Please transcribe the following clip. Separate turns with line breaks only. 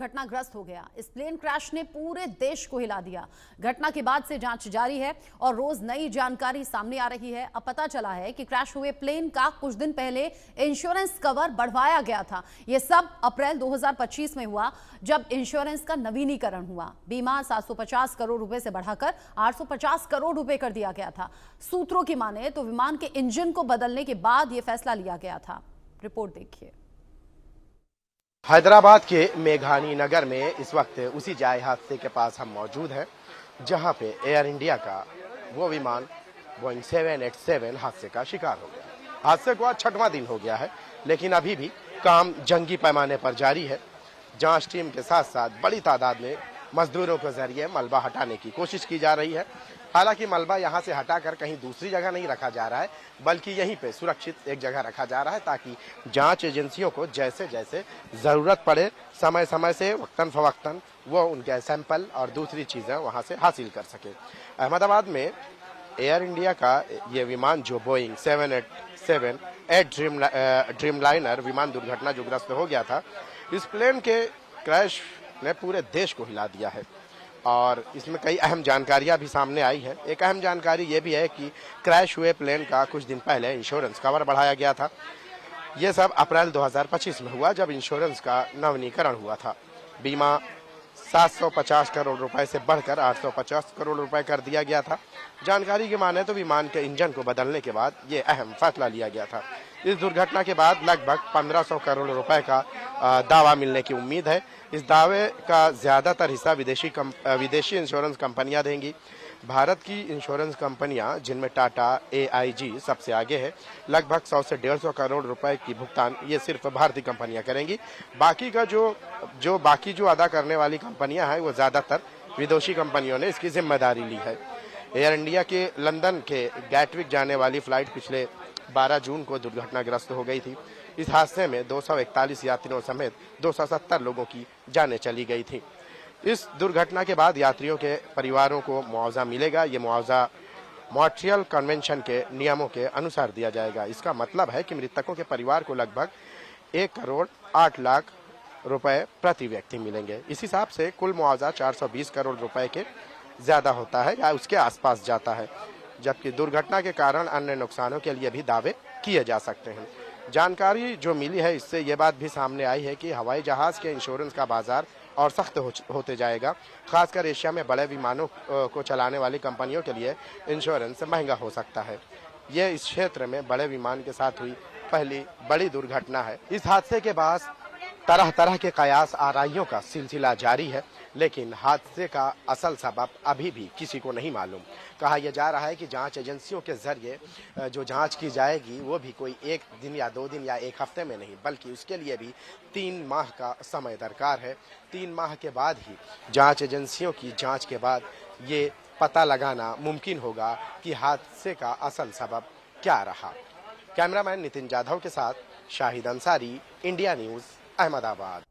घटनाग्रस्त हो गया। इस प्लेन क्रैश ने पूरे देश को हिला दिया। घटना के बाद से जांच जारी है और रोज नई जानकारी सामने आ रही है। अब पता चला है कि क्रैश हुए प्लेन का कुछ दिन पहले इंश्योरेंस कवर बढ़वाया गया था। यह सब अप्रैल 2025 में हुआ, जब इंश्योरेंस का नवीनीकरण हुआ। बीमा 750 करोड़ रुपए से बढ़ाकर 850 करोड़ रुपए कर दिया गया था। सूत्रों की माने तो विमान के इंजन को बदलने के बाद यह फैसला लिया गया था। रिपोर्ट देखिए।
हैदराबाद के मेघानी नगर में इस वक्त उसी जाए हादसे के पास हम मौजूद हैं, जहां पे एयर इंडिया का वो विमान बोइंग 787 हादसे का शिकार हो गया। हादसे को आज 6वां दिन हो गया है, लेकिन अभी भी काम जंगी पैमाने पर जारी है। जांच टीम के साथ साथ बड़ी तादाद में मजदूरों के जरिए मलबा हटाने की कोशिश की जा रही है। हालांकि मलबा यहां से हटाकर कहीं दूसरी जगह नहीं रखा जा रहा है, बल्कि यहीं पे सुरक्षित एक जगह रखा जा रहा है, ताकि जांच एजेंसियों को जैसे जैसे जरूरत पड़े समय समय से वक्तन फवक्तन वो उनके सैंपल और दूसरी चीजें वहां से हासिल कर सके। अहमदाबाद में एयर इंडिया का ये विमान जो बोइंग 787 ड्रीमलाइनर विमान दुर्घटना जो ग्रस्त हो गया था, इस प्लेन के क्रैश ने पूरे देश को हिला दिया है और इसमें कई अहम जानकारियां भी सामने आई है। एक अहम जानकारी ये भी है कि क्रैश हुए प्लेन का कुछ दिन पहले इंश्योरेंस कवर बढ़ाया गया था। ये सब अप्रैल 2025 में हुआ, जब इंश्योरेंस का नवीनीकरण हुआ था। बीमा 750 करोड़ रुपए से बढ़कर 850 करोड़ रुपए कर दिया गया था। जानकारी की माने तो विमान के इंजन को बदलने के बाद ये अहम फैसला लिया गया था। इस दुर्घटना के बाद लगभग 1500 करोड़ रुपए का दावा मिलने की उम्मीद है। इस दावे का ज्यादातर हिस्सा विदेशी इंश्योरेंस कंपनियां देंगी। भारत की इंश्योरेंस कंपनियां, जिनमें टाटा, AIG सबसे आगे है, लगभग 100 से 150 करोड़ रुपए की भुगतान ये सिर्फ भारतीय कंपनियां करेंगी। बाकी का जो अदा करने वाली कंपनियां हैं, वो ज्यादातर विदेशी कंपनियों ने इसकी जिम्मेदारी ली है। एयर इंडिया के लंदन के गैटविक जाने वाली फ्लाइट पिछले 12 जून को दुर्घटनाग्रस्त हो गई थी। इस हादसे में 241 यात्रियों समेत 270 लोगों की जानें चली गई थी। इस दुर्घटना के बाद यात्रियों के परिवारों को मुआवजा मिलेगा। ये मुआवजा मॉन्ट्रियल कन्वेंशन के नियमों के अनुसार दिया जाएगा। इसका मतलब है कि मृतकों के परिवार को लगभग 1 करोड़ 8 लाख रुपए प्रति व्यक्ति मिलेंगे। इस हिसाब से कुल मुआवजा 420 करोड़ रुपए के ज्यादा होता है या उसके आसपास जाता है, जबकि दुर्घटना के कारण अन्य नुकसानों के लिए भी दावे किए जा सकते हैं। जानकारी जो मिली है, इससे ये बात भी सामने आई है कि हवाई जहाज के इंश्योरेंस का बाजार और सख्त होते जाएगा। खासकर एशिया में बड़े विमानों को चलाने वाली कंपनियों के लिए इंश्योरेंस महंगा हो सकता है। ये इस क्षेत्र में बड़े विमान के साथ हुई पहली बड़ी दुर्घटना है। इस हादसे के बाद तरह तरह के कयास आराइयों का सिलसिला जारी है, लेकिन हादसे का असल सबब अभी भी किसी को नहीं मालूम। कहा यह जा रहा है कि जांच एजेंसियों के जरिए जो जांच की जाएगी, वो भी कोई 1 दिन या 2 दिन या 1 हफ्ते में नहीं, बल्कि उसके लिए भी 3 माह का समय दरकार है। 3 माह के बाद ही जांच एजेंसियों की जांच के बाद ये पता लगाना मुमकिन होगा कि हादसे का असल सबब क्या रहा। कैमरामैन नितिन जाधव के साथ शाहिद अंसारी, इंडिया न्यूज़, अहमदाबाद।